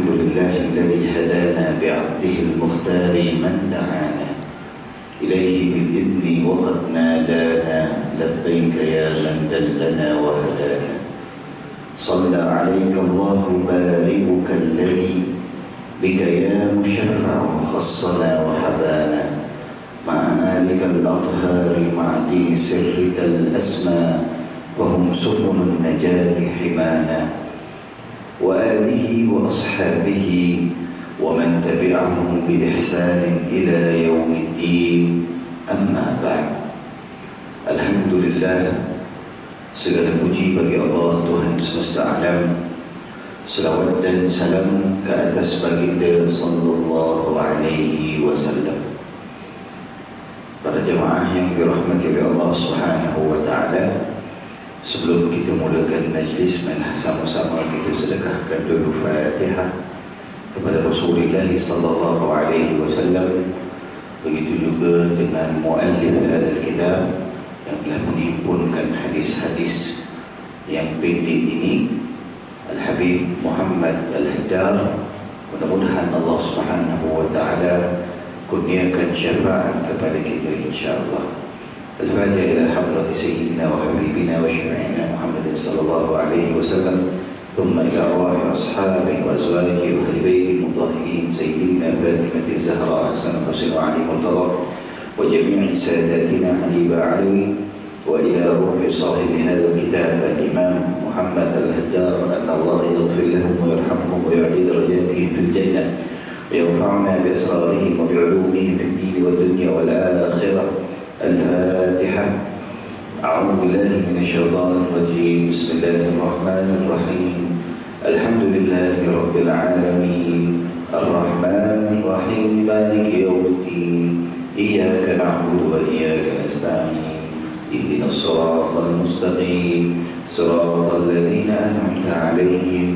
الحمد لله الذي هدانا بعبده المختار من دعانا إليه بالإذن وقد نادانا لبيك يا من دلنا وهدانا صلى عليك الله بارئك الذي بك يا مشرع خصنا وحبانا مع آلك الأطهار معدي سرك الأسمى وهم سبل النجاة حمانا وآله وأصحابه ومن تبعهم بإحسان إلى يوم الدين. Amma ba'd. Alhamdulillah, segala puji bagi Allah Tuhan semesta alam. Selawat dan salam ke atas baginda sallallahu alaihi wasallam. Para jemaah yang dirahmati oleh Allah Subhanahu wa taala, sebelum kita mulakan majlis, marilah sama-sama kita sedekahkan dulu Fatihah kepada Rasulullah sallallahu alaihi wasallam. Begitu juga dengan muallif hadzal kitab yang telah menghimpunkan hadis-hadis yang pendek ini, Al-Habib Muhammad Al-Haddar. Mudah-mudahan Allah Subhanahu wa taala kurniakan syafaat kepada kita insya-Allah. الفاتحة إلى حضرة سيدنا وحبيبنا وشفيعنا محمد صلى الله عليه وسلم، ثم إلى أرواح أصحابه وأزواجه وأهل بيته المطهرين سيدنا فاطمة الزهراء حسن حسين وعلي مرتضى وجميع ساداتنا حبيب علوي، وإلى روح صاحب هذا الكتاب الإمام محمد الهدار، أن الله يغفر لهم ويرحمهم ويعلي درجاتهم في الجنة ويرفعنا بأسرارهم وبعلومهم في الدين والدنيا والآخرة. الفاتحة. أعوذ بالله من الشيطان الرجيم. بسم الله الرحمن الرحيم. الحمد لله رب العالمين الرحمن الرحيم مالك يوم الدين إياك نعبد وإياك نستعين اهدنا الصراط المستقيم صراط الذين أنعمت عليهم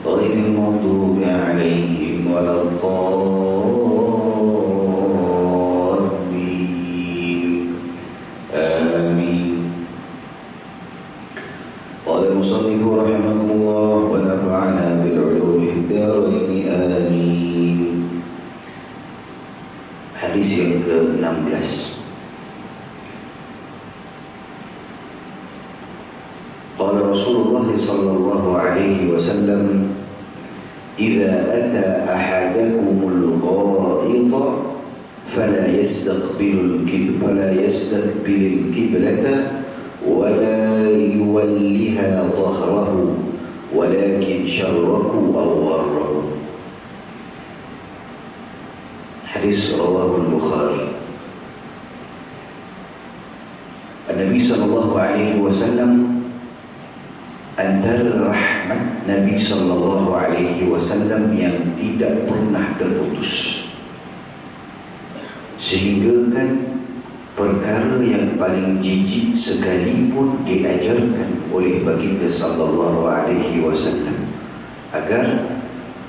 غير المغضوب عليهم ولا الضالين. المصنف رحمكم الله ونفعنا بالعلوم في الدارين آمين. Hadis yang ke-16. Qala Rasulullah sallallahu alaihi wasallam, "Idza ata ahadakumul ghaita fala yastaqbilul qiblata ولا يولها ظهره ولكن شركوا أو وروا." Hadis rawahul Bukhari. Nabi sallallahu alaihi wasallam, antara rahmat Nabi sallallahu alaihi wasallam yang tidak pernah terputus, sehingga kan perkara yang paling jijik sekalipun diajarkan oleh baginda sallallahu alaihi wasallam, agar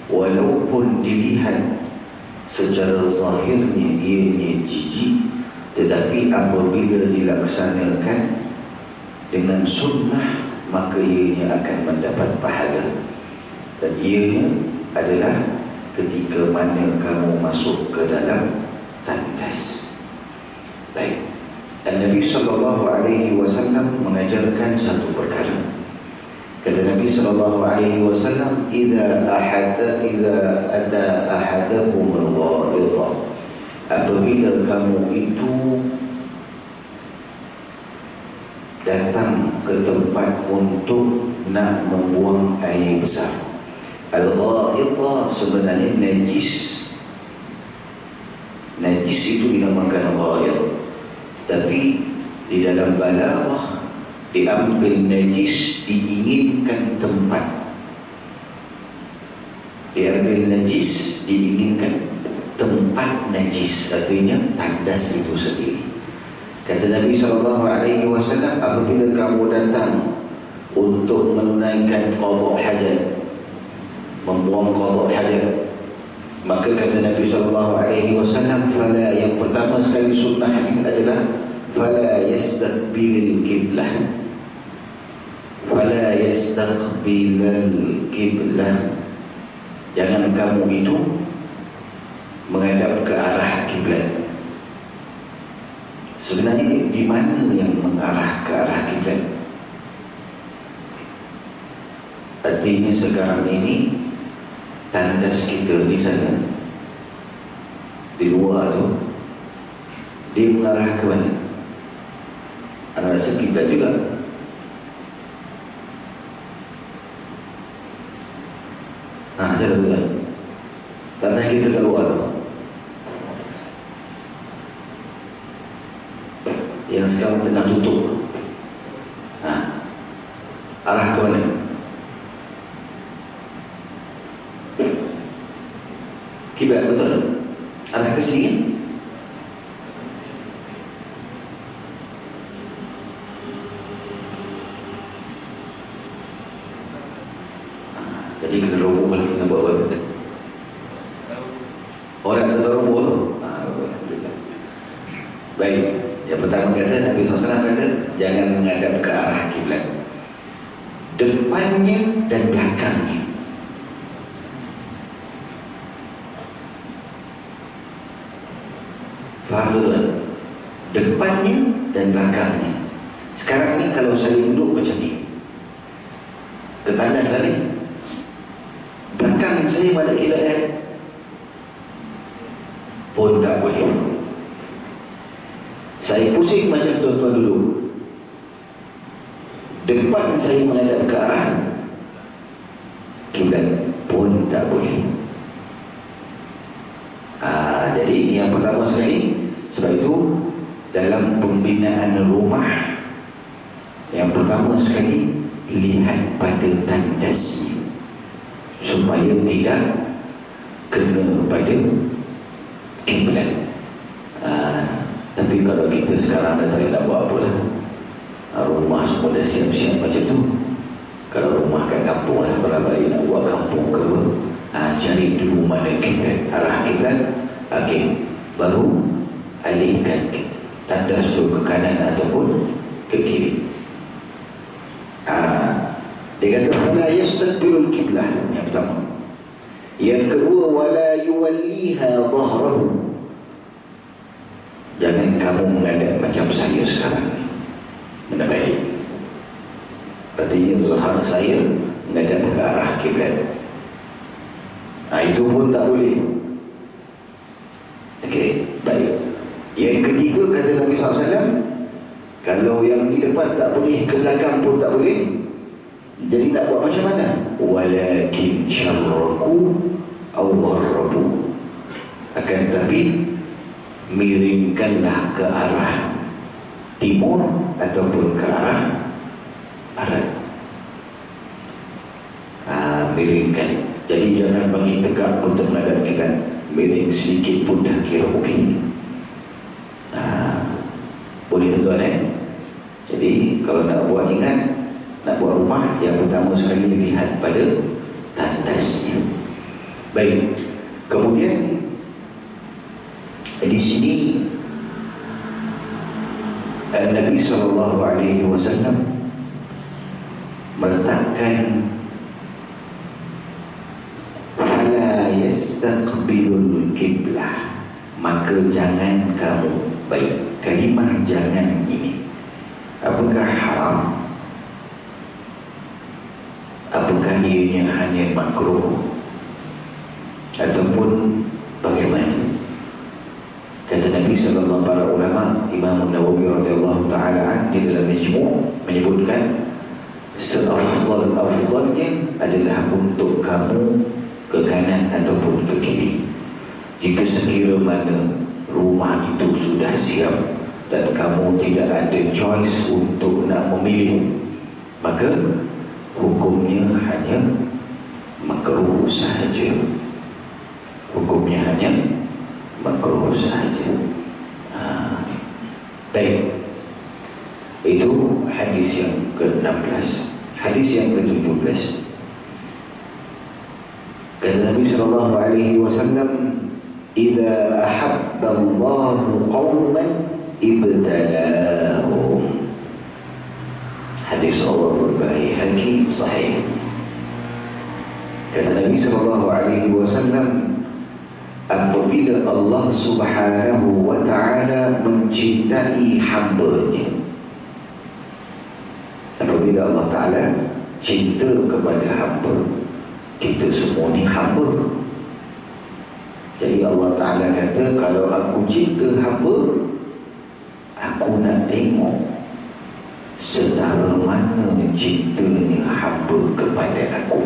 walaupun dilihat secara zahirnya ianya jijik, tetapi apabila dilaksanakan dengan sunnah maka ianya akan mendapat pahala. Dan ianya adalah ketika mana kamu masuk ke dalam tandas. Baik, Nabi sallallahu alaihi wasallam mengajarkan satu perkara. Kata Nabi sallallahu alaihi wasallam, "Idza ata ahadakum al-ghaita," apabila kamu itu datang ke tempat untuk nak membuang air besar. Al-ghaita sebenarnya najis. Najis itu dinamakan ghaid. Tapi di dalam balaghah diambil najis diinginkan tempat. Diambil najis diinginkan tempat najis, artinya tandas itu sendiri. Kata Nabi SAW, apabila kamu datang untuk menunaikan qada hajat, membuang qada hajat, maka kata Nabi SAW, fala, yang pertama sekali sunnah ini adalah fala yastaqbilil qiblah. Fala yastaqbilal qiblah. Jangan kamu itu menghadap ke arah kiblat. Sebenarnya di mana yang mengarah ke arah kiblat? Artinya sekarang ini tandas kita di sana, di luar tu, dia mengarah ke mana? Anda rasa kiblat juga? Nah, saya tahu kan? Tandas kita ke luar tu, yang sekarang tengah tutup. Nah, arah ke mana? Kiblat, betul? Arah ke sini. Jadi kena roboh balik, kena buat apa? Orang tak roboh tu. Alhamdulillah. Baik, yang pertama kata, Nabi SAW kata jangan menghadap ke arah kiblat, depannya dan belakangnya. Faham tuan? Depannya dan belakangnya. Sekarang ni kalau saya duduk macam ni, ke tandas tadi, belakang saya pada kiblat pun tak boleh. Saya pusing macam tuan-tuan dulu, depan saya menghadap ke arah kiblat pun tak boleh. Jadi ini yang pertama sekali. Sebab itu dalam pembinaan rumah, yang pertama sekali lihat pada tandasnya supaya tidak kena pada kiblat. Tapi kalau kita sekarang dah tak nak buat apa lah, rumah semua dah siap-siap macam tu. Kalau rumah kat kampung lah, kalau balik nak buat kampung ke apa, cari dulu mana kiblat, arah kiblat, okey, baru alihkan tandas tu ke kanan ataupun ke kiri. Dia kata wala yastaqbilul kiblah, yang pertama. Yang kedua, wala yuwalliha dhahrahu, jangan kamu menghadap macam saya sekarang ni. Mana baik? Artinya zahar saya menghadap ke arah kiblat. Itu pun tak boleh. Okey, baik. Yang ketiga kata Nabi SAW, kalau yang di depan tak boleh, ke belakang pun tak boleh. Jadi nak buat macam mana? Walakin syarraku aw gharrabu, akan tapi miringkanlah ke arah timur ataupun ke arah barat. Miringkan. Jadi jangan bagi tegak untuk menghadap kiblat, miring sedikit pun dah kira okey. Boleh tuan-tuan Jadi kalau nak buat, ingat, nak buat rumah, yang pertama sekali lihat pada tandasnya. Baik. Kemudian di sini Nabi SAW meletakkan fala yastaqbilul kiblah, maka jangan kamu, baik, kalimah jangan ini apakah haram? Apakah ianya hanya makruh ataupun bagaimana? Kata Nabi sallallahu para ulama, Imam Nawawi radhiyallahu taala di dalam Majmu' menyebutkan seafdal-afdalnya adalah untuk kamu ke kanan ataupun ke kiri. Jika sekira mana rumah itu sudah siap dan kamu tidak ada choice untuk nak memilih, maka hukumnya hanya makruh sahaja. Hukumnya hanya makruh sahaja. Baik. Itu hadis yang ke-16. Hadis yang ke-17. Kata Nabi sallallahu alaihi wasallam, "Idza ahabba Allahu qauman ibtalahum." Hadis Allah Al-Baihaqi sahih. Kata Nabi SAW, apabila Allah Subhanahu wa ta'ala mencintai hamba-Nya, apabila Allah Ta'ala cinta kepada hamba, kita semua ni hamba. Jadi Allah Ta'ala kata, kalau aku cinta hamba, aku nak tengok setara mana cintanya hamba kepada aku.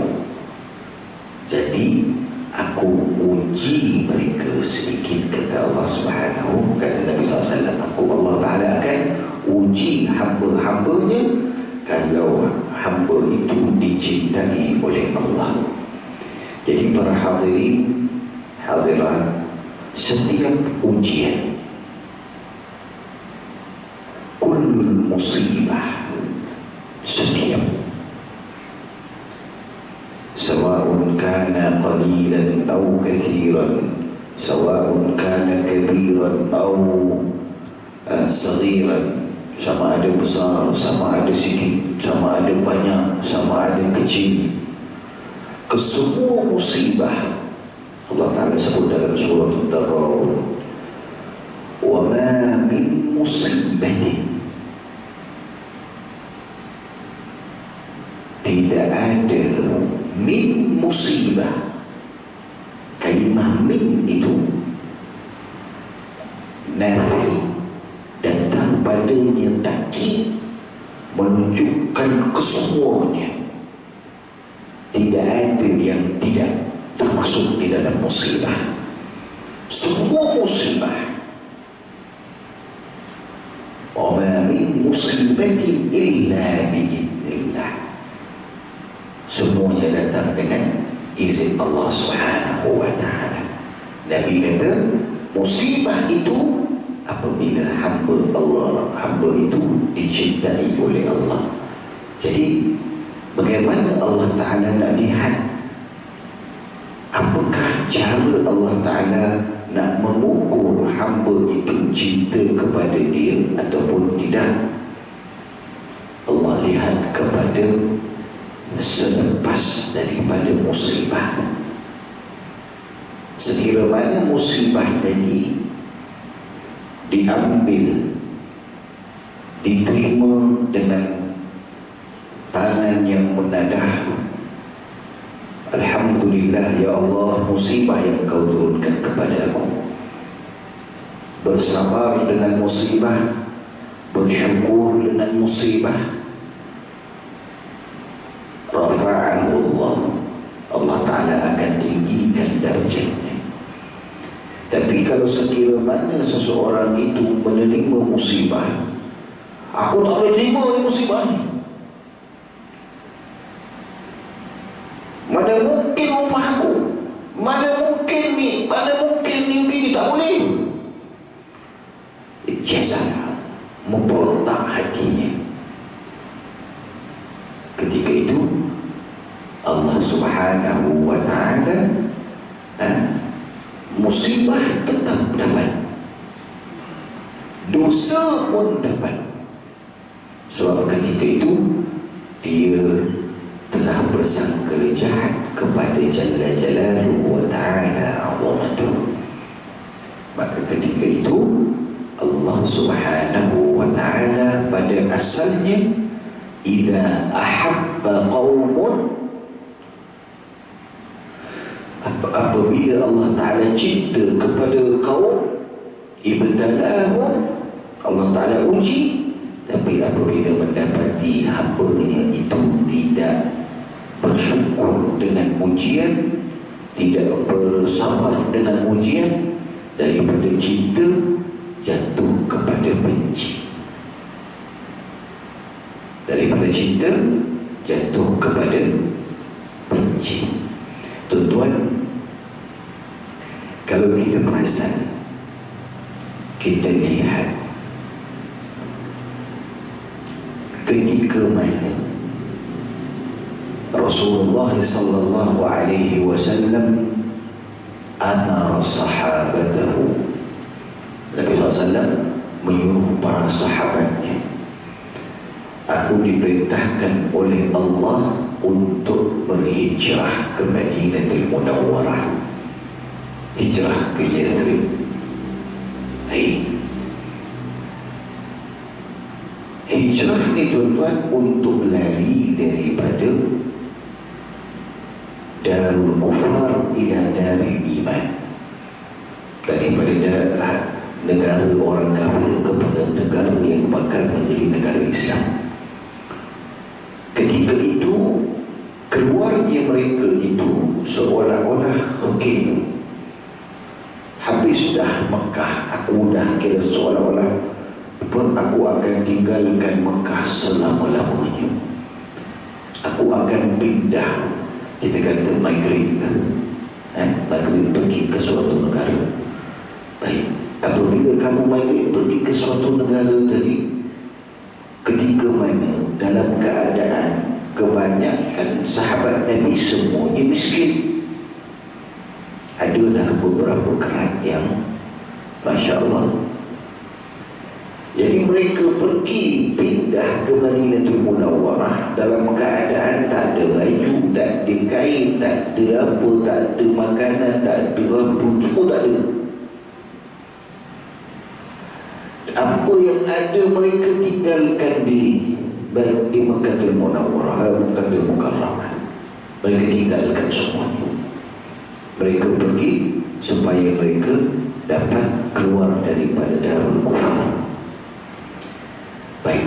Jadi aku uji mereka sedikit, kata Allah Subhanahu, kata Nabi SAW, aku Allah Ta'ala akan uji hamba-hambanya kalau hamba itu dicintai oleh Allah. Jadi para hadirin hadirat, setiap ujian, kullul musibah, setiap, sawa'un kana qalilan aw kathiran, sawa'un kana kabiran aw saghiran, sama ada besar, sama ada sikit, sama ada banyak, sama ada kecil, kesemua musibah Allah Ta'ala sebut dalam surah Al-Darun, wa ma min musibatin, tidak ada min musibah. Kalimah min itu nafi, datang padanya takkid, menunjukkan kesemuanya. Tidak ada yang tidak termasuk di dalam musibah. Semua musibah. Wa ma min musibatin illa bi'idznillah. Semuanya datang dengan izin Allah Subhanahu wa ta'ala. Nabi kata, musibah itu apabila hamba itu dicintai oleh Allah. Jadi bagaimana Allah Ta'ala nak lihat? Apakah cara Allah Ta'ala nak mengukur hamba itu cinta kepada dia ataupun tidak? Allah lihat kepada selepas daripada musibah. Sekira mana musibah tadi diambil, diterima dengan tangan yang menadah, alhamdulillah ya Allah, musibah yang kau turunkan kepada aku. Bersabar dengan musibah, bersyukur dengan musibah. Rafa'ahu Allah, Allah Ta'ala akan tinggikan darjatnya. Tapi kalau sekira mana seseorang itu menerima musibah, aku tak boleh terima musibah ni, mana mungkin rumah aku, mana mungkin ni begini, tak boleh. Jazah, memberontak hatinya. Ketika itu Allah Subhanahu wa ta'ala musibah tetap dapat, dosa pun dapat. Sebab ketika itu dia telah bersangka jahat kepada Jalla Jalaluhu wa ta'ala azamatuh. Maka ketika itu Allah Subhanahu wa ta'ala pada asalnya, idza ahabba qaumun, apabila Allah Ta'ala cinta kepada kaum, ibtalahum, Allah Ta'ala uji. Tapi apabila mendapati hamba-Nya itu tidak bersyukur dengan ujian, tidak bersabar dengan ujian, daripada cinta jatuh kepada benci, daripada cinta jatuh kepada benci. Tuan-tuan, kalau kita perasan, kita lihat ketika mana Rasulullah sallallahu alaihi wasallam amara sahabatahu, Nabi SAW menyuruh para sahabatnya, aku diperintahkan oleh Allah untuk berhijrah ke Madinatul Munawwarah, hijrah ke Yathrib. Hijrah ni tuan-tuan untuk lari daripada darul kufar ila darul iman, daripada negara orang kafir kepada negara yang bakal menjadi negara Islam. Ketika itu keluarnya mereka itu seolah-olah habis dah Mekah, aku dah kira seolah-olah aku akan tinggalkan Mekah selama-lamanya, aku akan pindah, kita kata migrate lah, migrate pergi ke suatu negara. Baik, apabila kamu migrate pergi ke suatu negara tadi, ketika mana dalam keadaan kebanyakan sahabat Nabi semuanya miskin, adalah beberapa kerat yang Masya Allah. Jadi mereka pergi pindah ke Madinatul Munawwarah dalam keadaan tak ada baju, tak ada kain, tak ada apa, tak ada makanan, tak ada apa, semua tak ada. Apa yang ada mereka tinggalkan di Mekkatul Munawwarah, Mekkatul Mukarramah. Mereka tinggalkan semuanya. Mereka pergi supaya mereka dapat keluar daripada darul kufar. Baik,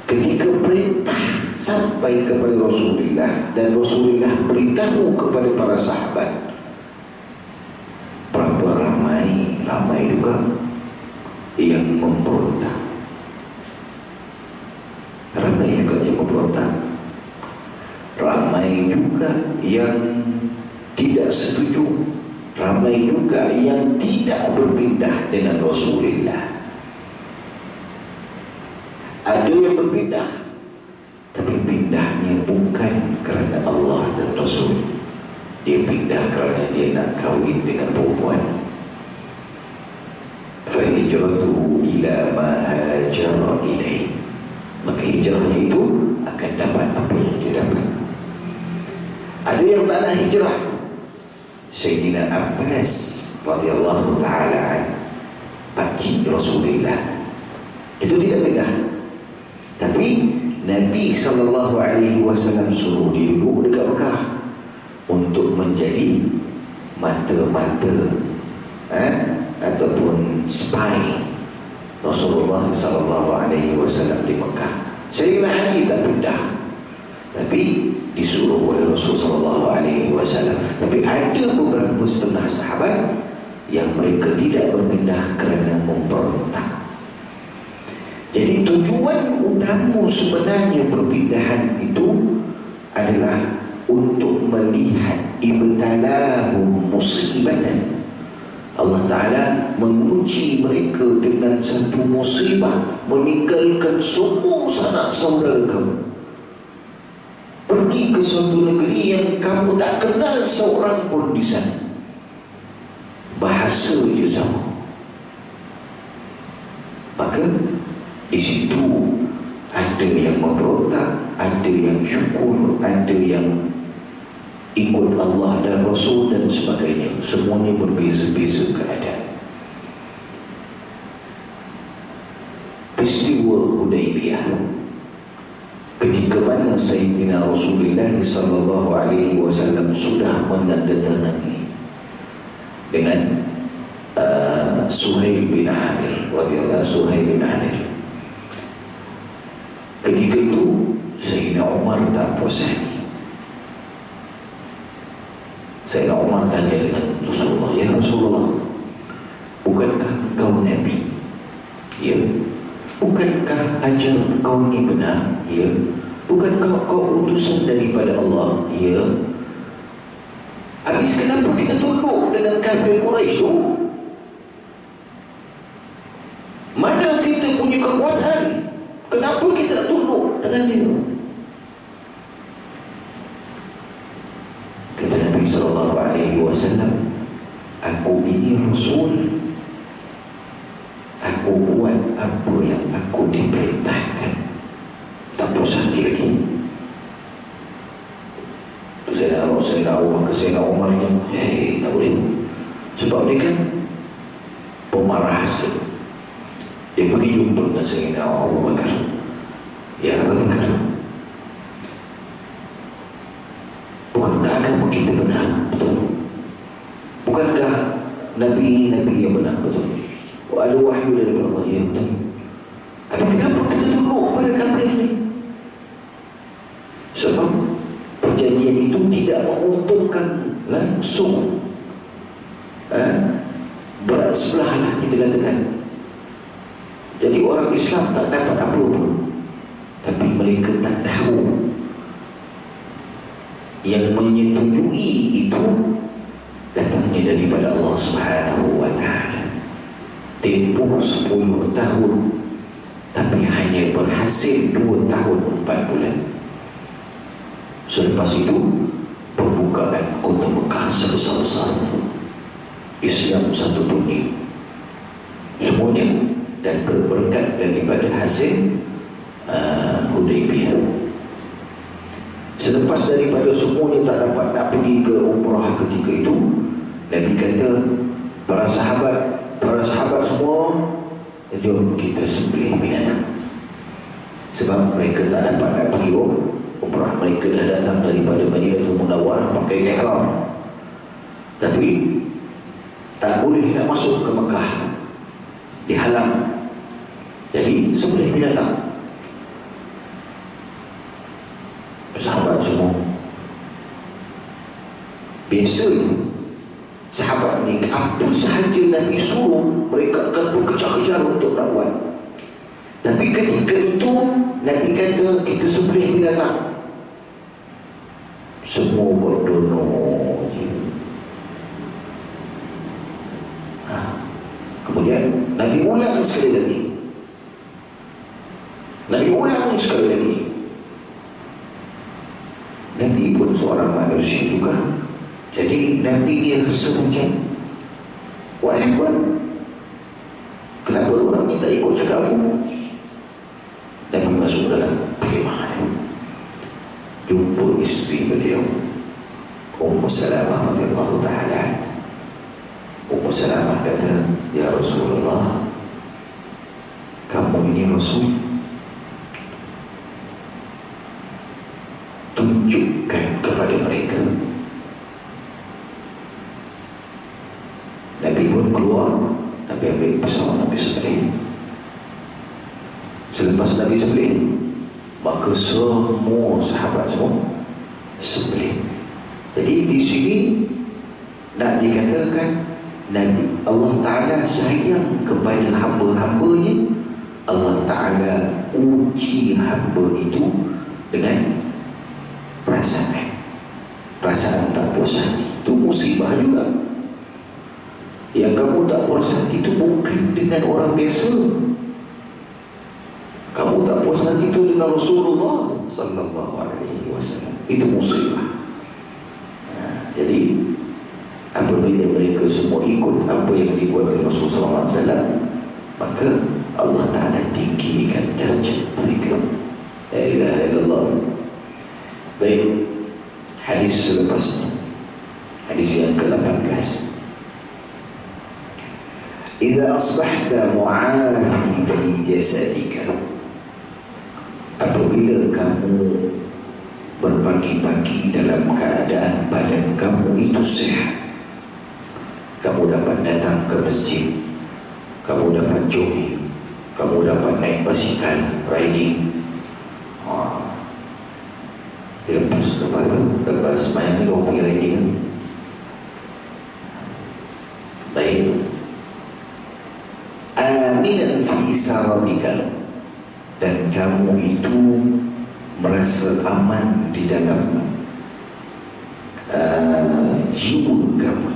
ketika perintah sampai kepada Rasulullah dan Rasulullah beritahu kepada para sahabat, berapa ramai juga yang memberontak. Ramai juga yang memberontak, ramai juga yang tidak setuju, ramai juga yang tidak berpindah dengan Rasulullah. Ada yang berpindah, tapi pindahnya bukan kerana Allah dan Rasul. Dia pindah kerana dia nak kahwin dengan perempuan. Fahijratuhu ila ma hajara ilaih. Maka hijrahnya itu akan dapat apa yang dia dapat. Ada yang tak nak hijrah. Sayyidina Abbas radhiyallahu ta'ala pakcik Rasulullah itu tidak pindah, tapi Nabi SAW suruh dia duduk dekat Mekah untuk menjadi mata-mata ataupun spy Rasulullah SAW di Mekah. Sayyidina Ali tak pindah, tapi disuruh oleh Rasulullah SAW. Tapi ada beberapa setengah sahabat yang mereka tidak berpindah kerana memberontak. Jadi tujuan utama sebenarnya perpindahan itu adalah untuk melihat ibtalahum musibatan. Allah Ta'ala menguji mereka dengan satu musibah, meninggalkan semua sanak saudara kamu, pergi ke suatu negeri yang kamu tak kenal seorang pun di sana, bahasa je sama. Maka di situ ada yang memberontak, ada yang syukur, ada yang ikut Allah dan Rasul dan sebagainya. Semuanya berbeza-beza keadaan. Peristiwa Hudaybiyah, ketika mana Sayyidina Rasulullah SAW sudah menandatangani dengan Suhail bin Amir radhiyallahu Suhail bin Amir. Ketika itu Sayyidina Umar tak puas hati. Sayyidina Umar tanya dengan Rasulullah, ya Rasulullah, bukankah kau Nabi? Ya. Bukankah ajaran kau ini benar? Ya. Bukankah kau utusan daripada Allah? Ya. Habis kenapa kita tunduk dengan kafir Quraisy tu? Mana kita punya kekuatan? Kenapa kita tak tunduk dengan dia? Kata Nabi SAW, aku ini Rasul, aku buat apa yang aku diperintahkan, tak puas hati lagi. Sayyidina Abu Bakar, Sayyidina Umar ni, tak boleh. Sebab dia kan pemarah sikit. Dia pergi jumpa dengan Sayyidina Abu Bakar. Ya Abu Bakar, bukankah agama kita benar? Betul. Bukankah Nabi-Nabi yang benar? Betul. Ada wahyu dari Allah. Ya betul. Tapi kenapa kita tunduk pada kafir ni? Sebab perjanjian itu tidak menguntungkan langsung berat sebelah lah kita katakan. Jadi orang Islam tak dapat apa pun, tapi mereka tak tahu yang menyetujui itu datangnya daripada Allah Subhanahu wa ta'ala. Tempoh 10 tahun, tapi hanya berhasil 2 tahun 4 bulan. Selepas itu pembukaan kota Mekah sebesar-besarnya, Islam satu dunia semuanya, dan berberkat daripada hasil Hudaybiyah. Selepas daripada semuanya tak dapat nak pergi ke umrah ketika itu, Nabi kata para sahabat semua, jom kita sembelih binatang. Sebab mereka tak dapat nak pergi umrah. Mereka dah datang daripada Madinatul Munawwarah pakai ihram, tapi tak boleh nak masuk ke Mekah, dihalang. Jadi sembelih binatang. Sahabat semua, biasanya sahabat ni apa sahaja Nabi suruh, mereka akan berkejar-kejar untuk nak buat. Tapi ketika itu Nabi kata kita sembelih binatang, semua berdono je. Kemudian Nabi ulang sekali lagi. Nabi pun seorang manusia juga. Jadi Nabi dia rasa macam, what happened? Kenapa orang ni tak ikut cakap aku? Nabi masuk dalam perkhemahan, jumpa isteri beliau, Ummu Salamah radhiyallahu ta'ala. Ummu Salamah kata, ya Rasulullah, kamu ini Rasul, tunjukkan kepada mereka. Nabi pun keluar, Nabi ambil pisau, Nabi sembelih. Selepas Nabi sembelih, maka semua sahabat semua sembelih. Jadi di sini nak dikatakan Nabi Allah Ta'ala sayang kepada hamba-hambanya. Allah Ta'ala uji hamba itu dengan perasaan tak puas hati. Itu musibah juga. Yang kamu tak puas hati itu bukan dengan orang biasa. Kamu tak puas hati itu dengan Rasulullah sallallahu alaihi wasallam. Itu musibah. Jadi apabila mereka semua ikut apa yang dibuat oleh Rasulullah sallallahu alaihi wasallam, maka Allah Ta'ala tinggikan darjat mereka. La ilaha illallah. Baik, hadis selepasnya, hadis yang ke-18. Idza asbahta mu'afi fi jasadika, apabila kamu berpagi-pagi dalam keadaan badan kamu itu sehat, kamu dapat datang ke masjid, kamu dapat jogging, kamu dapat naik basikal, riding. Lepas sembahyang ni orang pergi riding kan? Baik. Aminan fi sarabika, dan kamu itu merasa aman di dalam jiwa kamu,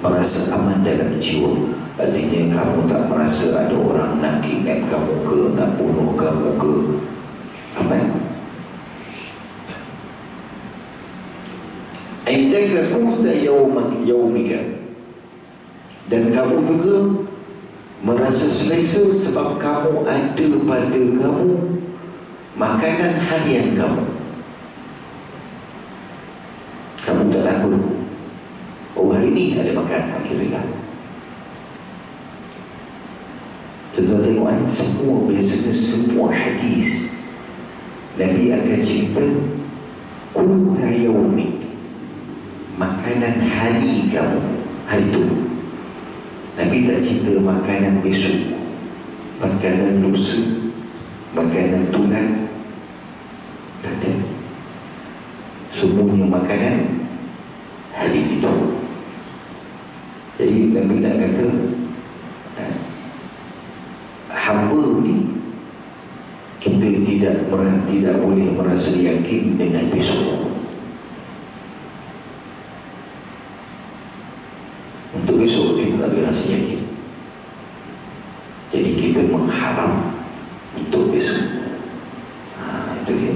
merasa aman dalam jiwa. Artinya kamu tak merasa ada orang nak kidnap kamu ke, nak bunuh kamu ke. Aman. Indaka quta yaumika, dan kamu juga merasa selesa sebab kamu ada pada kamu makanan harian kamu. Kamu tak takut? Oh, hari ini ada makan, alhamdulillah. Tuan-tuan tengok kan, semua biasanya semua hadis Nabi akan cerita kulta yaumik, makanan hari kamu, hari itu. Nabi tak cerita makanan besok, makanan lusa, makanan tulang. Tak ada. Semuanya makanan hari itu. Jadi Nabi nak kata hamba ni kita tidak boleh merasa yakin dengan besok. Untuk besok kita tak boleh rasa yakin. Jadi kita mengharap untuk besok. Itu dia.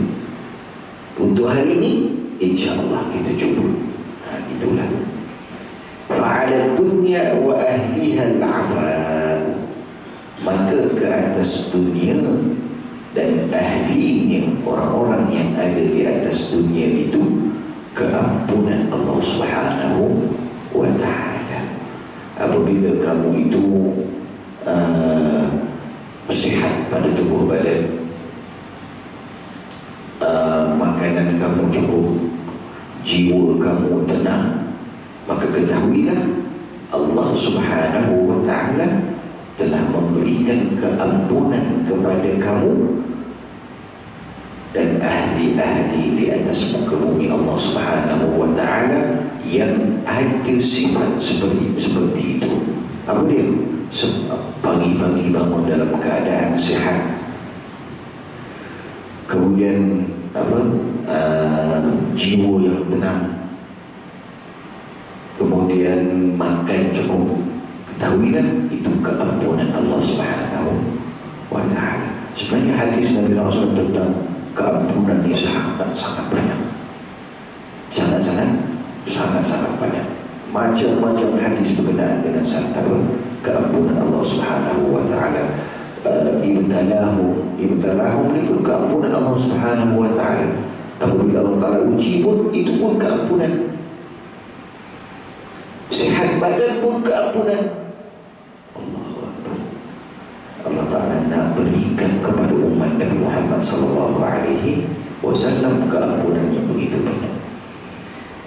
Untuk hari ini insya-Allah kita cuba. Itulah. Fa'ala dunya wa ahliha al-'afaa. Maka ke atas dunia dan ahlinya, orang-orang yang ada di atas dunia itu, keampunan Allah Subhanahu wa ta'ala. Apabila kamu itu sihat pada tubuh badan, makanan kamu cukup, jiwa kamu tenang, maka ketahuilah Allah Subhanahu wa ta'ala telah memberikan keampunan kepada kamu dan ahli-ahli di atas muka bumi Allah Subhanahu wa ta'ala yang ada sifat seperti itu. Apa dia? Pagi-pagi bangun dalam keadaan sihat, kemudian jiwa yang tenang, kemudian makan cukup. Ketahuilah itu keampunan Allah Subhanahu wa ta'ala. Sebenarnya hadis Nabi Rasul tentang keampunan ini sangat banyak. Sangat banyak. Macam-macam hadis berkenaan dengan keampunan Allah Subhanahu wa ta'ala. Ibtalahum ini pun keampunan Allah Subhanahu wa ta'ala. Apabila Allah Ta'ala uji pun, itu pun keampunan. Sihat badan pun keampunan. Allah Ta'ala nak berikan kepada umat Nabi Muhammad sallallahu alaihi wasallam keampunan yang begitu banyak.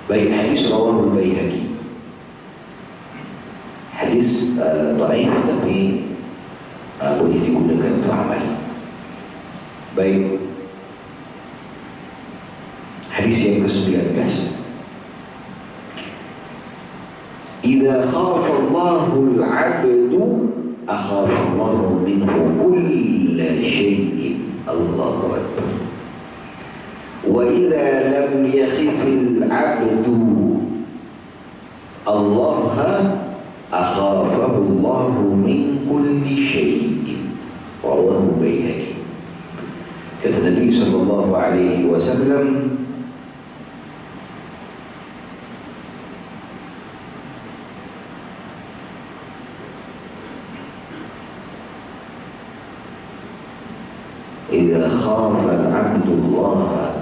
Baik, hadis rawahul Baihaqi. Hadis dhaif tapi boleh digunakan untuk amal. Baik, hadis yang ke-19. Idza khafa Allahul 'abdu akhafa Allahu minhu kulla syai'in. Allahu akbar. Wa idza lam yakhifil 'abdu Allah akhafahu Allahu min kulli syai'in. Rawahu Baihaqi. Kata Nabi sallallahu alaihi wasallam, idza khafa al-'abdullah,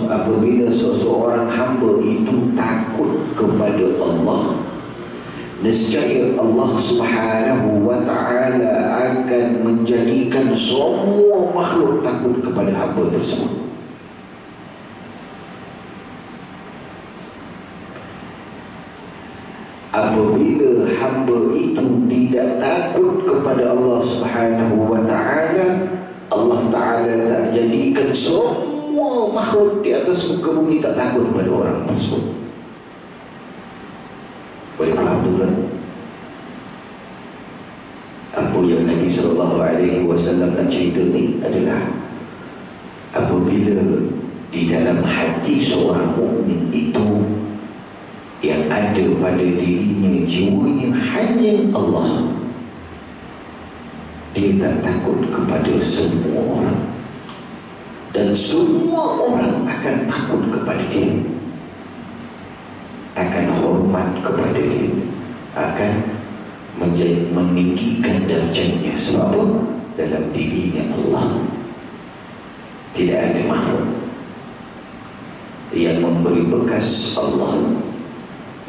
apabila seseorang hamba itu takut kepada Allah, nescaya Allah Subhanahu wa ta'ala akan menjadikan semua makhluk takut kepada hamba tersebut. Apabila hamba itu tidak takut kepada Allah Subhanahu wa ta'ala, Allah Ta'ala tak jadikan semua makhluk di atas muka bumi tak takut kepada orang tersebut. Boleh faham tuan? Apa yang Nabi SAW nak cerita ni adalah apabila di dalam hati seorang mukmin itu yang ada pada dirinya, jiwanya hanya Allah, dia tak takut kepada semua orang, dan semua orang akan takut kepada dia, akan hormat kepada dia, akan meninggikan darjatnya. Sebab apa? Dalam dirinya Allah tidak ada makhluk yang memberi bekas Allah,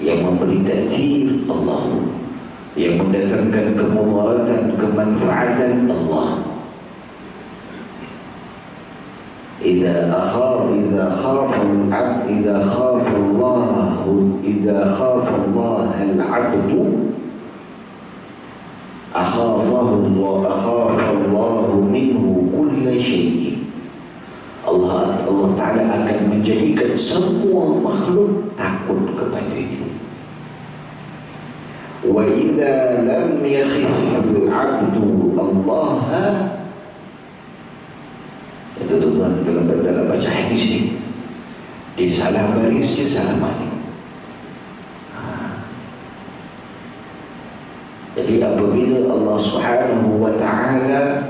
yang memberi ta'thir Allah, yang mendatangkan kemudaratan, kemanfaatan Allah. إذا خاف الله العبد أخاف الله منه كل شيء. Allah Ta'ala akan menjadikan semua makhluk takut kepadanya. Wa idza lam yakhif al-'abdu Allah, itu tuan dalam baca hadis ni, dia salah baris, dia salah makna. Jadi apabila Allah Subhanahu wa Ta'ala,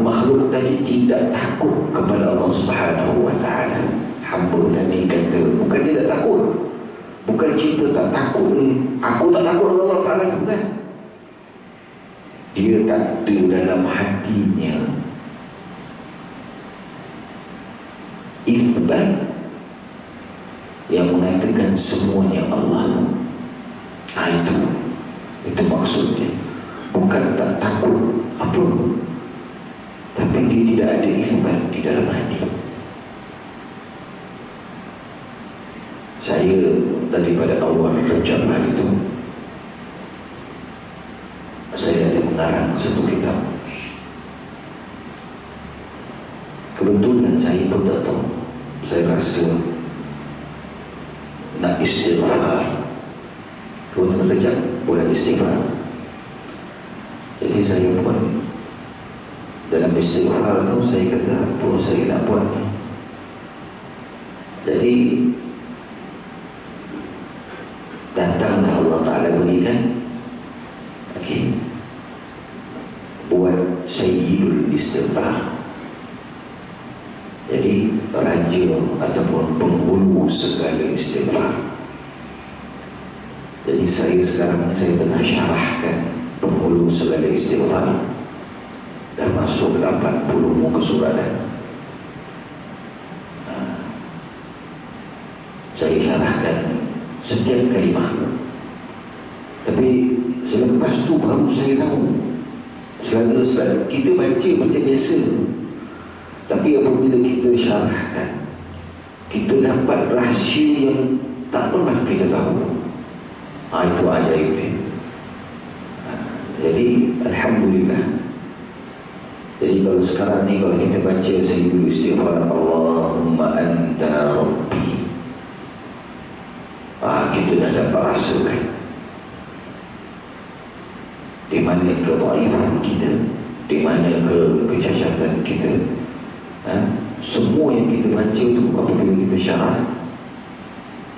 makhluk tadi tidak takut kepada Allah Subhanahu wa Ta'ala, hamba tadi kata, bukan dia tak takut, bukan cerita tak takut ni, aku tak takut dengan Allah Ta'ala, bukan. Dia tak ada dalam hatinya itsbat yang mengatakan semuanya Allah. Itu maksudnya. Bukan tak takut apa, tapi dia tidak ada itsbat di dalam hati. Saya daripada awal Rajab hari itu, saya ada mengarang satu kitab. Kebetulan saya pun tak tahu, saya rasa nak istighfar. Kebetulan Rajab bulan istighfar. Jadi saya pun dalam istighfar tu saya kata, apa saya nak buat. Jadi datanglah Allah Ta'ala berikan, okay, buat sayyidul istighfar. Jadi raja ataupun penghulu segala istighfar. Jadi saya tengah syarahkan penghulu segala istighfar. Dah masuk 80 muka surat dah. Saya syarahkan setiap kalimah. Tapi selepas tu baru saya tahu. Selagi kita baca macam biasa, tapi apabila kita syarahkan, kita dapat rahsia yang tak pernah kita tahu. Itu ajaib ni. Jadi Alhamdulillah. Jadi kalau sekarang ni, kalau kita baca sayyidul istighfar, Allahumma anta rabbi, kita dah dapat rasakan di mana kedhaifan kita, di mana kecacatan kita. Semua yang kita baca tu, apabila kita syarah,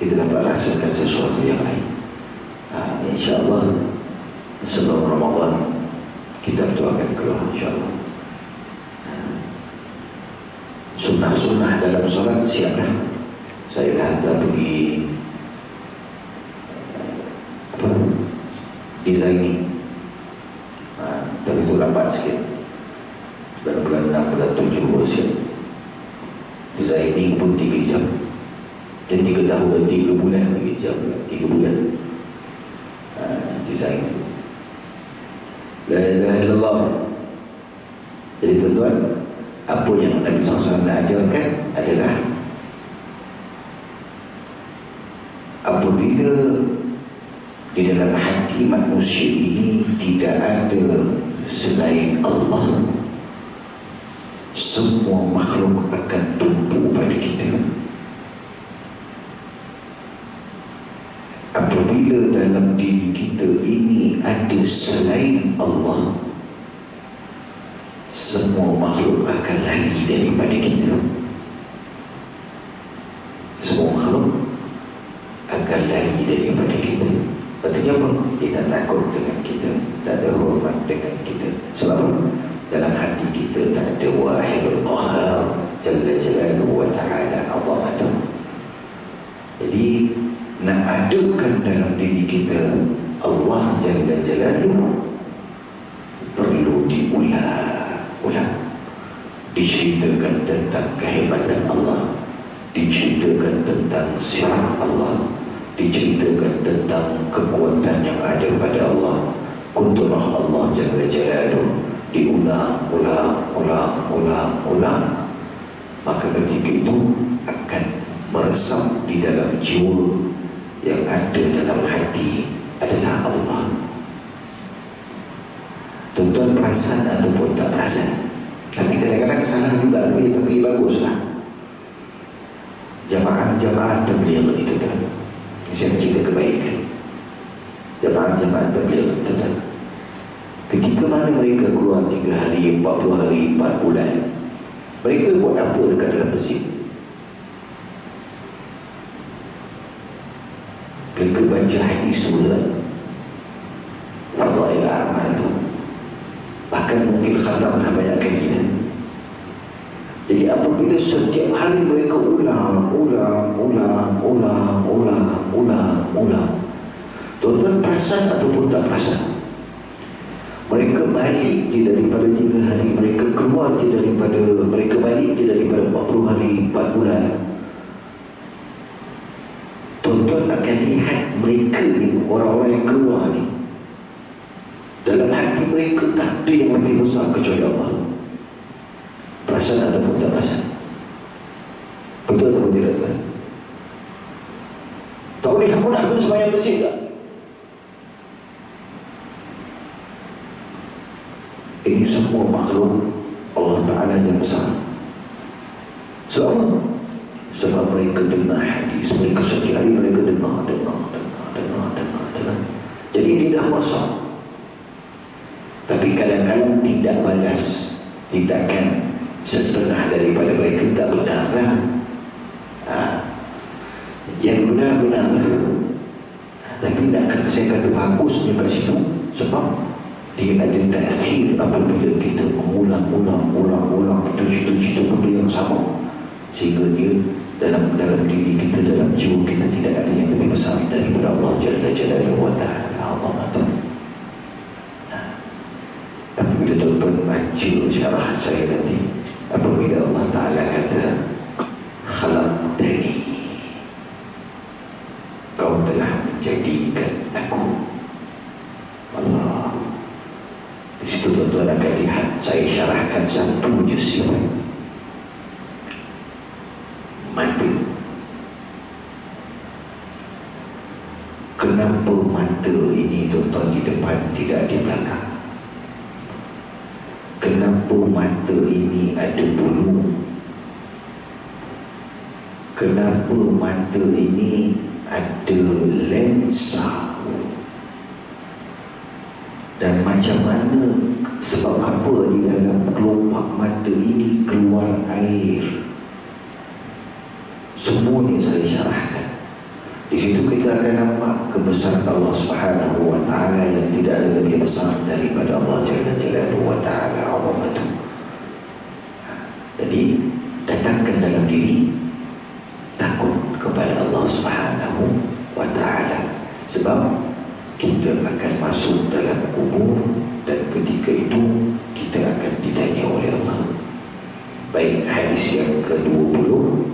kita dapat rasakan sesuatu yang lain. InsyaAllah sebelum Ramadan kitab tu akan keluar, insyaAllah. Sunnah-sunnah dalam solat siap dah. Saya dah hantar pergi designing. Tapi itu lambat sikit. Bulan 6, bulan 7 baru siap. Designing pun 3 jam. Dan 3 tahun, 3 bulan, 3 jam, 3 bulan. Design. La ilaha illallah. Jadi tuan-tuan, apa yang Nabi SAW ajarkan adalah apabila di dalam hati manusia ini tidak ada selain Allah, semua makhluk akan tumpu pada kita. Apabila dalam diri kita ini ada selain Allah, semua makhluk akan lari daripada kita. Semua makhluk akan lari daripada kita. Artinya apa? Dia tak takut dengan kita, tak ada hormat dengan kita. Sebab apa? Dalam hati kita tak ada wahidul qahhar jalla jalaluhu wa ta'ala azamatuh. Jadi nak adakan dalam diri kita Allah jalla jalaluhu, perlu diulang, diceritakan tentang kehebatan Allah, diceritakan tentang sifat Allah, diceritakan tentang kekuatan yang ada pada Allah, kunturah Allah Jalla Jalaluh, diulang, maka ketika itu akan meresap di dalam jiwa. Yang ada dalam hati adalah Allah. Tuan-tuan perasan ataupun tak perasan, tapi kadang-kadang salah juga, tapi baguslah. Jamaah tabligh itu kan, saya cerita kebaikan. Jamaah tabligh itu kan, ketika mana mereka keluar 3 hari, 40 hari, 4 bulan, mereka buat apa dekat dalam masjid? Mereka baca hadis surat Fadail Amal tu, bahkan mungkin khatamlah banyak kali. Jadi apabila setiap hari mereka ulang, tuan-tuan perasan ataupun tak perasan, mereka balik je daripada 3 hari, mereka keluar je daripada, mereka balik je daripada 40 hari, 4 bulan. Tuan-tuan akan lihat mereka ni, orang-orang yang keluar ni, dalam hati mereka tak ada yang lebih besar kecuali Allah. Perasan ataupun tak perasan? Betul atau tidak tuan? Tak boleh, aku nak kena sembahyang masjid tak? Ini semua makhluk Allah Ta'ala yang besar. Sebab apa? Sebab mereka dengar hadis, mereka setiap hari mereka dengar. Jadi tidak masalah. Tapi kadang-kadang tidak balas, tindakan sesetengah daripada mereka tak benarlah. Yang benar-benarlah. Tapi saya kata bagusnya kat situ, sebab dia ada ta'athir apabila kita mengulang cerita benda yang sama, sehingga dia dalam diri kita, dalam jiwa kita tidak ada yang lebih besar daripada Allah Jalla Jalaluhu wa ta'ala. Allah Maha. Apabila tuan-tuan baca syarah saya nanti, apabila Allah Ta'ala kata khalaqtani, kau telah menjadikan aku. Allah, di situ tuan-tuan akan lihat saya syarahkan satu je sifat, mata. Kenapa mata ini tuan-tuan di depan tidak di belakang? Kenapa mata ini ada bulu? Kenapa mata ini ada lensa? Dan macam mana, sebab apa di dalam kelopak mata ini keluar air? Semuanya saya syarahkan. Di situ kita akan nampak kebesaran Allah Subhanahu wa ta'ala yang tidak ada lebih besar daripada Allah Jalla Jalaluhu wa ta'ala azamatu. Jadi datangkan dalam diri takut kepada Allah Subhanahu wa ta'ala, sebab kita akan masuk dalam kubur dan ketika itu kita akan ditanya oleh Allah. Baik, hadis yang ke-20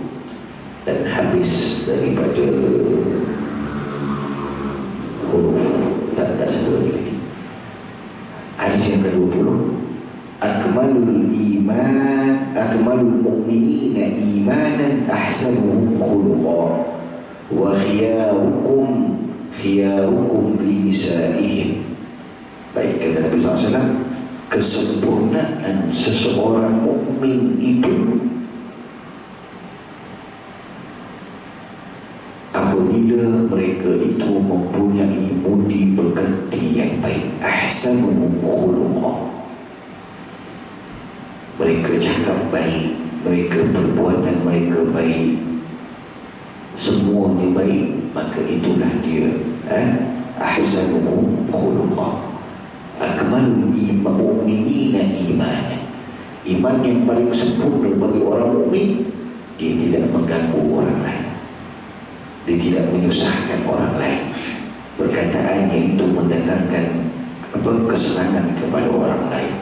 dan habis daripada huruf tak satu lagi. Hadis yang ke-20, akmalul iman, akmalul mu'minina imanan ahsanuhum khuluqa wa khiyarukum li nisaihim. Baik, kata Nabi SAW, kesempurnaan seseorang mukmin itu apabila mereka itu mempunyai budi pekerti yang baik. Ahsanuhum khuluqa, mereka cakap baik, mereka perbuatan mereka baik, semuanya baik, maka itulah dia ahsanuhum khuluqa. Akmalul mu'minina iman, iman yang paling sempurna bagi orang mukmin, dia tidak mengganggu orang lain, dia tidak menyusahkan orang lain. Perkataannya itu mendatangkan kesenangan kepada orang lain,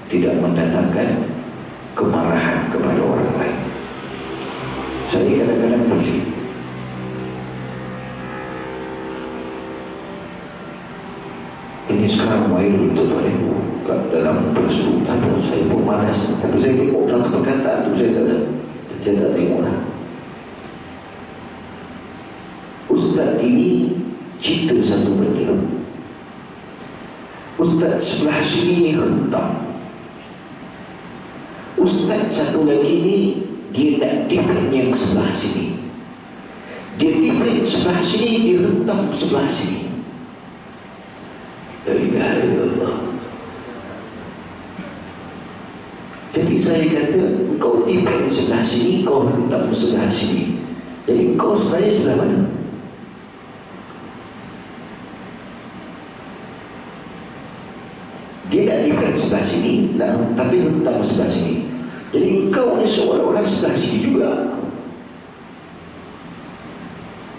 tidak mendatangkan kemarahan kepada orang lain. Saya kadang-kadang Ini sekarang viral tuan-tuan kat dalam Facebook. Tapi saya pun malas. Tapi saya tengok satu perkataan tu saya tak tengok lah. Ustaz ini cerita satu benda. Ustaz sebelah sini hentam. Ustaz satu lagi ni dia nak defend yang sebelah sini. Dia defend sebelah sini, dia hentam sebelah sini. La ilaha illallah. Jadi saya kata, kau defend sebelah sini, kau hentam sebelah sini. Jadi kau sebenarnya sebelah mana? Dia nak defend sebelah sini, tapi hentam sebelah sini. Jadi kau ni seolah-olah sebelah sini juga.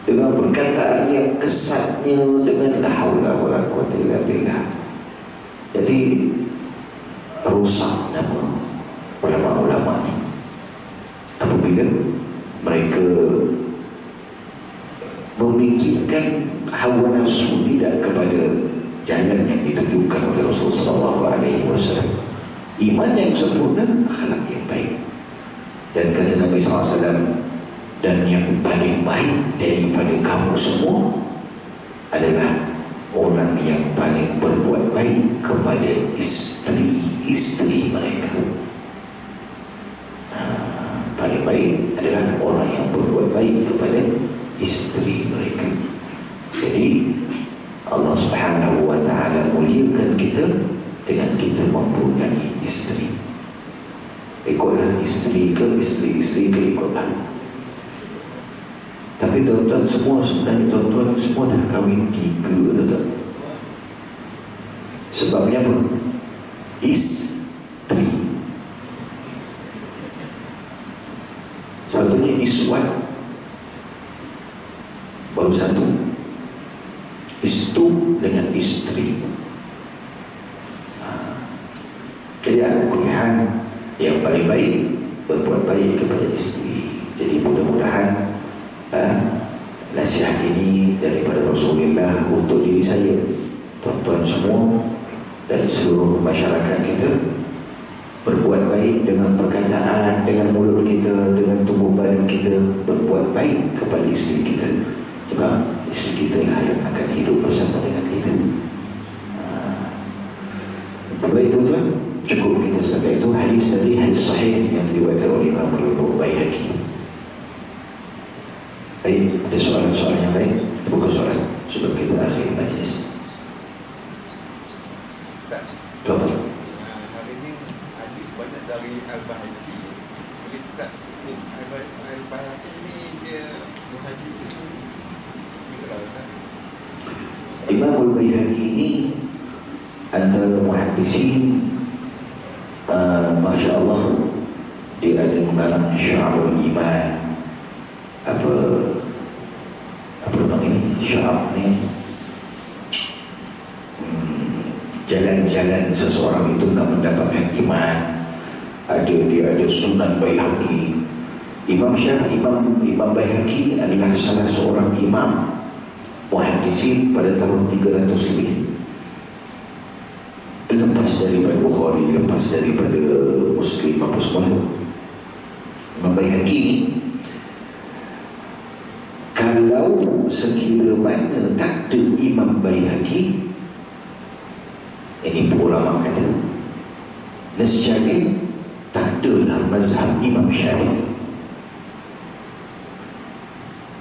Dengan perkataan yang kesannya, dengan la haula wala quwwata illa billah. Jadi rusak nama ulama-ulama ni apabila mereka memikirkan hawa nafsu tidak kepada jalan yang ditujukan oleh Rasulullah SAW. Iman yang sempurna, akhlak yang baik. Dan kata Nabi SAW, dan yang paling baik daripada kamu semua adalah orang yang paling berbuat baik kepada isteri-isteri mereka. Paling baik adalah orang yang berbuat baik kepada isteri mereka. Jadi Allah Subhanahu wa ta'ala muliakan kita dengan kita mempunyai isteri. Ikutlah isteri ke isteri ke ikutlah. Tapi tuan-tuan semua sebenarnya tuan-tuan semua dah kahwin 3 tak? Sebabnya apa? Isteri. Sebetulnya iswan baru satu. Istu dengan isteri. Jadi al-Quran yang paling baik berbuat baik kepada isteri. Jadi mudah-mudahan nasihat ini daripada Rasulullah untuk diri saya, tuan-tuan semua dan seluruh masyarakat kita, berbuat baik dengan perkataan, dengan mulut kita, dengan tubuh badan kita, berbuat baik kepada isteri kita. Sebab isteri kita lah yang akan hidup bersama dengan kita. Baik tuan-tuan, cukup kita sampai itu. Hadis tadi hadis sahih yang diriwayatkan oleh Imam Al-Baihaqi. Baik, ada soalan-soalan yang lain? Buka soalan sebelum kita akhir majlis. Ustaz, Tuan-tuan, hari ini hadis banyak dari Al-Baihaqi. Boleh Ustaz, Al-Baihaqi ni dia muhadis itu betul Ustaz? Imam Al-Baihaqi ini antara muhadisin, Masya Allah, dia ada mengarang Sya'abul Iman. Apa nama ini? Sya'ab ni jalan-jalan seseorang itu nak mendapatkan iman. Dia ada Sunan Baihaqi. Imam Baihaqi adalah salah seorang imam muhadisin pada tahun 300 lebih. Lepas daripada Bukhari, lepas daripada Muslim apa semua. Imam Baihaqi ni, kalau sekira mana tak ada Imam Baihaqi, ini ulama kata, nescaya tak adalah mazhab Imam Syafi'i.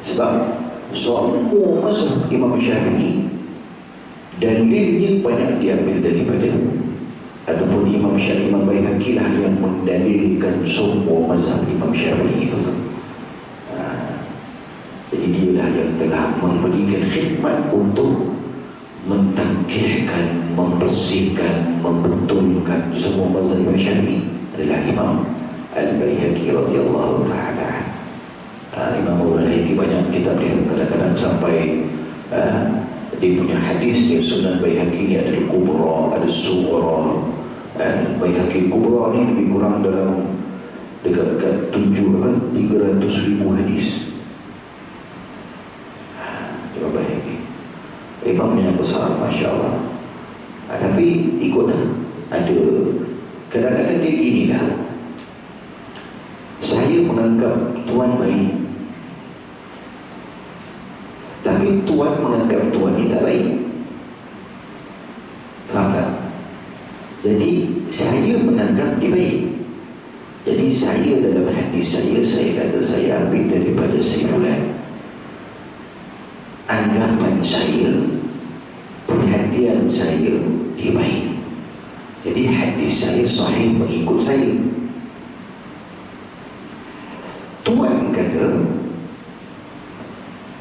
Sebab semua mazhab Imam Syafi'i dalilnya banyak diambil daripada, ataupun Imam Baihaqi lah yang mendalilkan semua mazhab Imam Syafi'i itu. Jadi dialah yang telah memberikan khidmat untuk mentangkihkan, membersihkan, membetulkan semua mazhab Imam Syafi'i adalah Imam Al-Baihaqi radhiyallahu ta'ala. Imam Al-Baihaqi banyak kitab dia, kadang-kadang sampai dia punya hadis dia Sunan Baihaqi ni ada Kubra, ada Sughra. Baihaqi Kubra ni lebih kurang dalam dekat 300,000 hadis. Imam Baihaqi, imam yang besar, Masya Allah. ada kadang-kadang dia gini lah, saya menganggap tuan baik, tapi tuan menganggap tuan ni tak baik. Faham tak? Jadi saya menganggap dia baik. Jadi saya dalam hadis saya kata saya ambil daripada si fulan. Anggapan saya, perhatian saya, dia baik. Jadi hadis saya sahih mengikut saya. Tuan kata,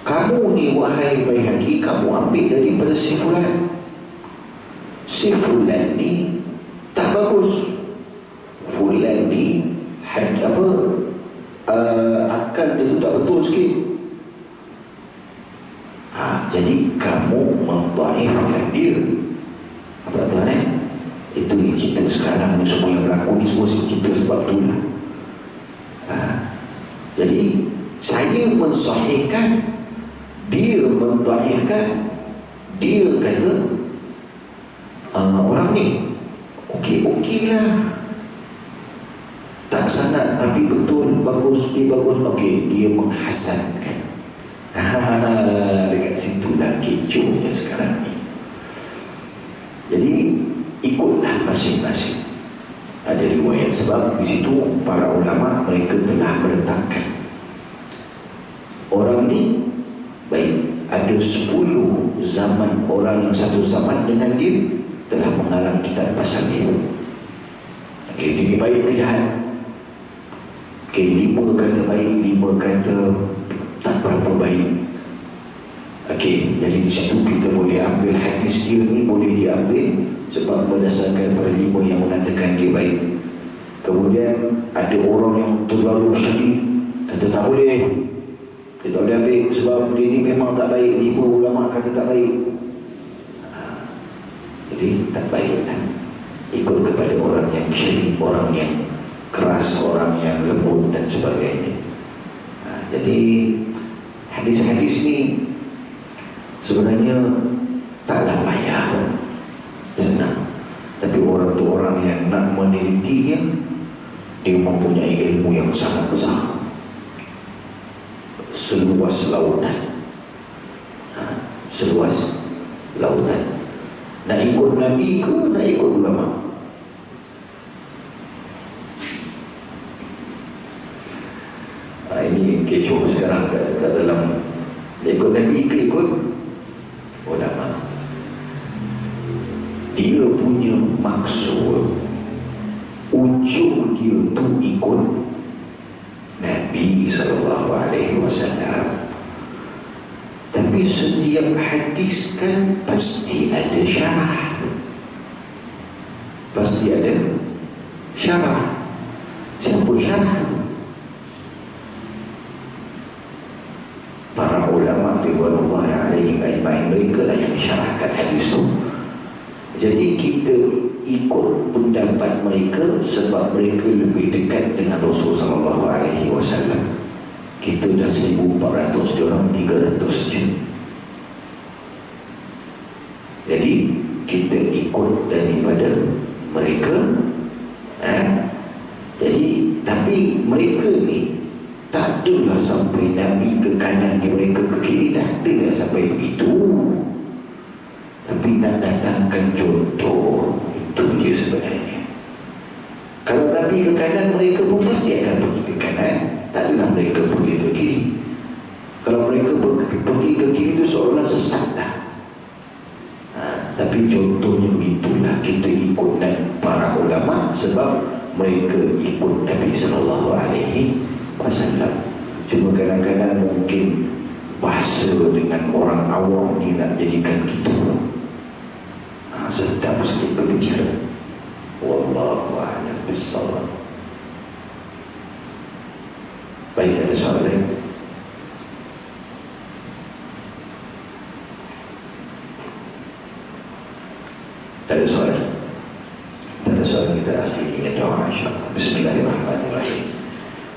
kamu ni wahai Baihaqi, kamu ambil daripada si fulan. Si fulan ni tak bagus. Fulan ni akal dia tu tak betul sikit. Jadi kamu mentaifkan dia. Apa tuan Itu ni cerita sekarang ni, semua yang berlaku ni semua cerita sebab tu lah. Jadi saya mensahihkan, dia mentaifkan. Dia kata orang ni okey lah, tak sangat tapi betul, bagus, dia bagus, okey, dia menghasankan. Dekat situ dah kecohnya sekarang ni. Jadi ikutlah masing-masing. Ada riwayat, sebab di situ para ulama mereka telah meletakkan orang ni baik. Ada 10 zaman orang yang satu zaman dengan dia telah mengarang kitab pasal dia. Okey, dia baik ke jahat? Okey, 5 kata baik, 5 kata tak berapa baik. Okey, jadi di situ kita boleh ambil hadis dia ni, boleh diambil sebab berdasarkan pada 5 yang mengatakan dia baik. Kemudian ada orang yang terlalu syadid, kata tak boleh, dia tak boleh ambil sebab dia ni memang tak baik. 5 ulama kata tak baik. Jadi tak baiklah. Ikut kepada orang yang syadid, orang yang keras, orang yang lembut dan sebagainya. Jadi hadis-hadis ni sebenarnya taklah payah, senang. Tapi orang tu orang yang nak menelitinya, dia mempunyai ilmu yang sangat besar, seluas lautan. Seluas lautan. Nak ikut Nabi ke nak ikut ulama? Ini kecoh sekarang kat dalam. Nak ikut Nabi ke ikut ulama? Dia punya maksud, ujung dia tu ikut Nabi SAW. Tapi setiap hadis kan pasti ada syarah. Pasti ada syarah. Siapa syarah? Para ulama ridwanullahi alaihim ajmain, mereka lah yang syarahkan hadis tu. Jadi kita ikut pendapat mereka sebab mereka lebih dekat dengan Rasulullah SAW. Kita dah 1,400, orang 300 je. Jadi kita ikut daripada mereka. Jadi tapi mereka ni tak adalah sampai Nabi ke kanan dia, mereka ke kiri, tak ada sampai begitu. Tapi nak datangkan contoh, itu je sebenarnya. Kalau Nabi ke kanan, mereka pun pasti akan pergi ke kanan. Tak adalah mereka pergi ke kiri. Kalau mereka pergi ke kiri itu seolah sesat lah. Tapi contohnya begitulah, kita ikut para ulama sebab mereka ikut Nabi SAW. Cuma kadang-kadang mungkin bahasa dengan orang awam ni nak jadikan kita sedap sikit berbicara. Wallahu a'lam bissawab. Baik, ada soalan lain? Tak ada soalan? Tak ada soalan, kita akhiri dengan doa insyaAllah. Bismillahirrahmanirrahim.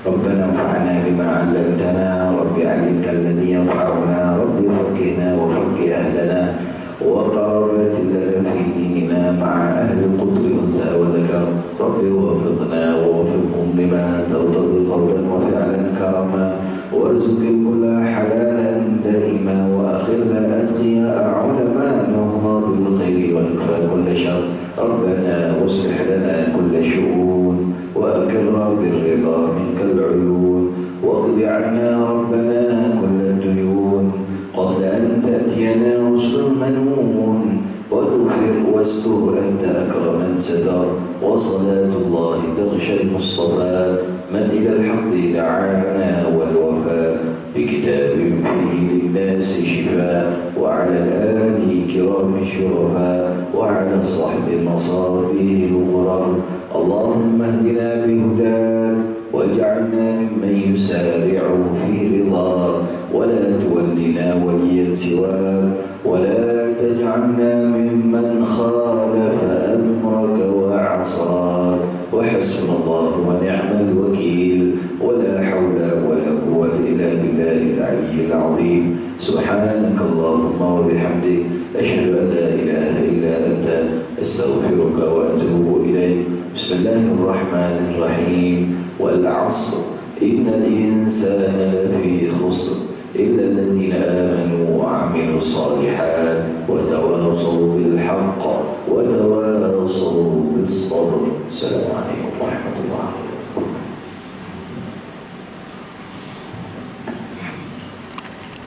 Rabbana anfa'na bima 'allamtana wa bi'allimna alladhi yanfa'una rabbi faqihna wa faqih ahlana wa qarabatina fi dinina ma'a ahli qudri unza وارزق كل حلالا دائما وأخرنا أتقياء علماء نرضى بالخير ونكفى كل شر ربنا واصلح لنا كل شؤون وأكرنا بالرضا منك العيون واقض عنا ربنا كل الديون قبل أن تأتينا رسل منون واغفر واستر أنت أكرم من ستر وصلاة الله تغشى المصطفى من إلى الحق دعانا والوفاء بكتاب فيه للناس شفاء وعلى الآل كرام شرفاء وعلى الصحب مصابيه الغرر اللهم اهدنا بهداك واجعلنا ممن يسارع في رضاك ولا تولنا وليا سواك ولا تجعلنا ممن خالف أمرك وعصاك وحسبنا الله ونعم الوكيل ولا حول ولا قوة إلا بالله العلي العظيم سبحانك اللهم وبحمدك أشهد أن لا إله إلا أنت أستغفرك وأتوب إليك بسم الله الرحمن الرحيم والعصر إن الإنسان لفي خسر إلا الذين آمنوا وعملوا الصالحات وتواصوا